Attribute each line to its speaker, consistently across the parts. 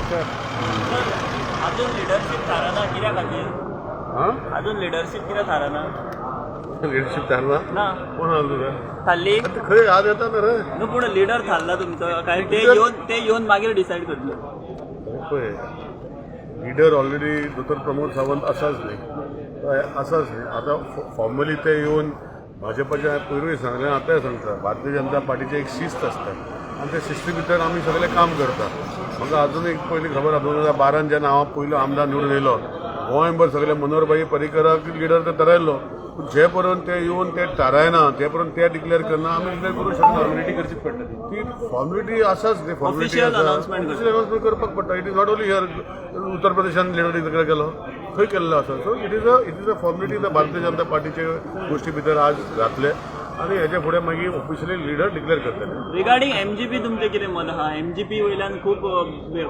Speaker 1: अजून लिडरशिप थाराना कित्याक खातीर अजून लिडरशिप कित्याक थाराना
Speaker 2: लिडरशिप थारना
Speaker 1: ना
Speaker 2: कोण आलो तुका
Speaker 1: थारली
Speaker 2: खंय याद येता ना रे
Speaker 1: न्हू पूण लिडर थारला तुमचो काय ते येवन मागीर डिसायड करतले
Speaker 2: पळय लिडर ऑलरेडी दोतोर प्रमोद सावंत आसाच न्ही आसाच न्ही आतां फॉर्मली ते येवन भाजपाच्या पयरूय सांगलें आतांय सांगता भारतीय जनता पार्टीची एक शिस्त आसता आनी त्या शिस्ती भितर आमी सगळे काम करता म्हाका अजून एक पयलीं खबर आसा 2012 जेन्ना हांव पयलो आमदार निवडून येयलो गोंयभर सगळे मनोहरभाई पर्रीकराक लिडर ते थारायल्लो पूण जे पर्यंत ते येवन ते थारायना ते पर्यंत ते डिक्लेअर करना आमी डिक्लेअर करूंक शकना फॉर्मेलिटी करचीच पडटा ती फॉर्मेलिटी आसाच न्ही फॉर्मेलिटी अनाउन्समेंट करपाक पडटा it is not only here उत्तर प्रदेशान लिडर डिक्लेअर केलो खंय केल्लो आसा so it is a formality Bharatiya Janata पार्टीचे गोष्टी भितर आज घातले आणि हेच्या फुडें मागीर ऑफिशियली लिडर डिक्लेअर करतले
Speaker 1: रिगार्डिंग एमजीपी तुमचें कितें मत आहा एमजीपी वयल्यान खूब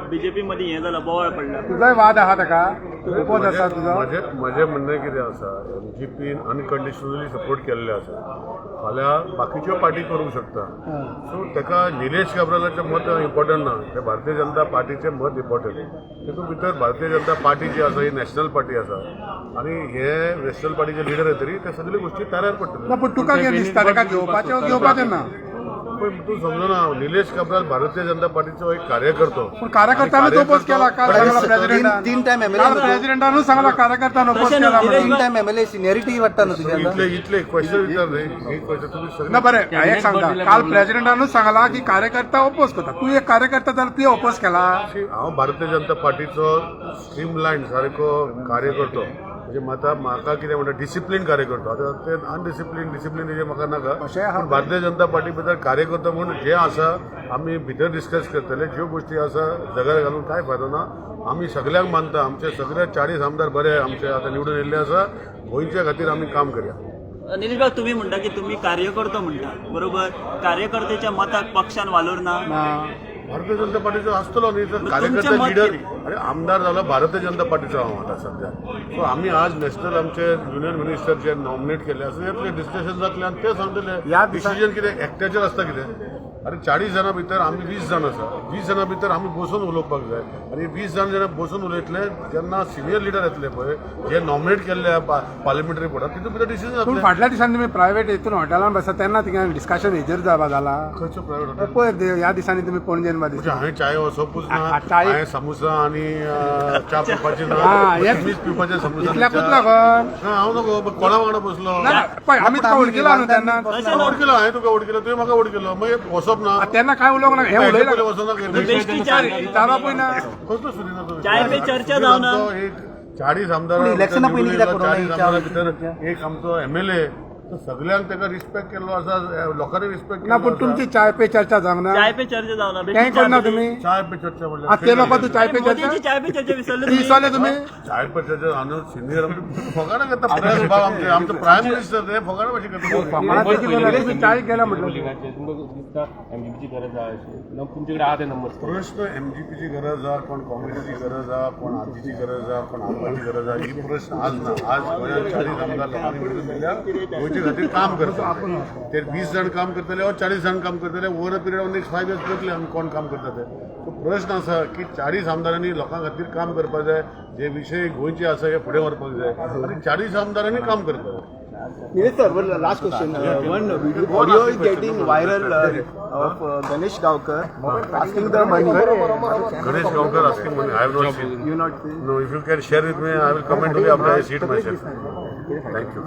Speaker 1: बीजेपी मदीं हें जालां बोवाळ पडला
Speaker 3: तुजोय वाद आहा ताका ओपोज आसा तुजो
Speaker 2: म्हजें म्हणणें कितें आसा एमजीपीन अनकंडिशनली सपोर्ट केल्ले आसा फाल्यां बाकीच्यो पार्टी करूंक शकता सो ताका निलेश काब्रालाचें मत इम्पॉर्टंट ना ते भारतीय जनता पार्टीचें मत इम्पॉर्टंट तितून भितर भारतीय जनता पार्टी जी आसा ही नॅशनल पार्टी आसा आनी हे नॅशनल पार्टीचे लिडर येतरी ते सगळ्यो गोष्टी तयार पडटल्यो
Speaker 3: पूण तुका कितें दिसता ताका घेवपाचें ना
Speaker 2: पण तू समजना निलेश काब्राल भारतीय जनता पार्टीचो एक कार्यकर्तो
Speaker 3: पूण कार्यकर्त्यानूच ओपोज केला काल सांगला प्रेसिडेंटान
Speaker 4: तीन टाइम
Speaker 3: काल प्रेसिडेंटानूच सांगला कार्यकर्त्यान ओपोज केला म्हणून
Speaker 4: तीन टाइम एमएलए सिनियरिटी वाटता ना तुझ्या
Speaker 2: इतले क्वेश्चन विचार रे ही क्वेश्चन तुम्ही सगळे
Speaker 3: ना बरें एक सांगता काल प्रेसिडेंटानूच सांगला की कार्यकर्ता ओपोज करता तू एक कार्यकर्ता जाल्यार तुवें ओपोज केला
Speaker 2: हांव भारतीय जनता पार्टीचो स्ट्रीमलायन सारको कार्यकर्तो म्हणजे म्हाका कितें म्हणटा डिसिप्लीन कार्यकर्तो आतां ते अनडिसिप्लीन हेजें म्हाका नाका पूण भारतीय जनता पार्टी भितर कार्यकर्तो म्हणून जे आसा आमी भितर डिस्कस करतले ज्यो गोष्टी आसा जगार घालून कांय फायदो ना आमी सगळ्यांक मानता आमचे सगळे 40 आमदार बरे आमचे आतां निवडून येयल्ले आसा गोंयच्या खातीर आमी काम करया
Speaker 1: निलेश भाऊ तुम्ही म्हणटा की तुम्ही कार्यकर्तो म्हणटा बरोबर कार्यकर्त्याच्या मताक पक्षान वालोर ना
Speaker 2: भारतीय जनता पार्टीचो आसतलो न्ही तर कार्यकर्ता लिडर अरे आमदार जालो भारतीय जनता पार्टीचो हांव आतां सध्या सो आमी आज नॅशनल आमचे युनियन मिनिस्टर जे नॉमिनेट केले आसा येतले डिस्कशन जातले आनी ते सांगतले डिसिजन कितें एकट्याचेर आसता कितें अरे 40 जाणां भितर आमी 20 जाण आसा 20 जाणां भितर आमी बसून उलोवपाक जाय आनी 20 जाण जेन्ना बसून उलयतले जेन्ना सिनियर लिडर येतले पळय जे नॉमिनेट केल्ले पार्लिमेंटरी बोर्डात तितून भितर डिसिजन
Speaker 3: पूण
Speaker 2: जातले
Speaker 3: फाटल्या दिसांनी तुमी प्रायवेट हितून हॉटेलान बसता तेन्ना थिंगा डिस्कशन हेजेर जाला
Speaker 2: खंयचो प्रायवेट
Speaker 3: पळय ह्या दिसांनी तुमी पणजेन बा दिसता
Speaker 2: हांवें चाय वचपूच ना
Speaker 3: चाय
Speaker 2: हांवें समोसा आनी च्या पिवपाची ना मीच पिवपाचें समोसा
Speaker 3: इतल्याकूच लागून
Speaker 2: हांव नको कोणा वांगडा बसलो
Speaker 3: पळय आमी तुका वळखिला न्हू तेन्ना
Speaker 2: वळखिलो हांवें तुका वळखिलो तुवें म्हाका वळखिलो मागीर वचप ना
Speaker 3: तेन्ना काय उलोवंक ना हें उलयला
Speaker 2: वचना
Speaker 1: बेश्टी चार
Speaker 3: तारा पळय ना
Speaker 2: कसलो सुनिना तो
Speaker 1: चाय पे चर्चा जावना
Speaker 2: 40 आमदार
Speaker 4: इलेक्शना पयलीं कित्याक करूं ना
Speaker 2: 40 आमदारां भितर एक आमचो एमएलए सगळ्यांक ताका रिस्पेक्ट केल्लो आसा लोकांनी रिस्पेक्ट
Speaker 3: ना पूण तुमची चाय पे चर्चा जावंक ना
Speaker 1: चाय पे चर्चा जावना
Speaker 3: तें करना तुमी
Speaker 2: चाय पे चर्चा म्हणल्यार
Speaker 3: ते लोक तू चाय पे चर्चा
Speaker 1: मोदीची चाय पे चर्चा विसरले
Speaker 3: ती विसरले तुमी
Speaker 2: चाय पे चर्चा हांव सिनियर फकाणां करता प्रेस भाव आमचो प्रायम मिनिस्टर ते फकाणां कशी करता
Speaker 3: मला त्याची गरज तुम्ही चाय केला म्हटलं
Speaker 5: एमजीपीची गरज आहे तुमच्याकडे आहात नंबर
Speaker 2: प्रश्न एमजीपीची गरज आहा कोण काँग्रेसीची गरज आहा कोण आरतीची गरज आहा कोण आमची गरज आहा ही प्रश्न आज ना आज गोंयांत 40 आमदार लोकांनी निवडून दिल्या गोंयचे खातीर काम करता ते 20 जाण काम करतले वा 40 जाण काम करतले over a period of next 5 years करतले आमी कोण काम करता ते सो प्रश्न आसा की 40 आमदारांनी लोकां खातीर काम करपाक जाय जे विशय गोंयचे आसा हे फुडें व्हरपाक जाय आनी 40 आमदारांनी काम करपाक जाय
Speaker 4: Nilesh sir, one last question. One audio is getting viral of Ganesh Gaonkar asking the money.
Speaker 2: Ganesh Gaonkar asking money. I have not seen.
Speaker 4: You not seen?
Speaker 2: No, if you can share with me, I will comment only after I see it myself. Thank you.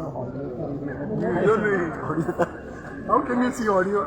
Speaker 3: How can you see audio?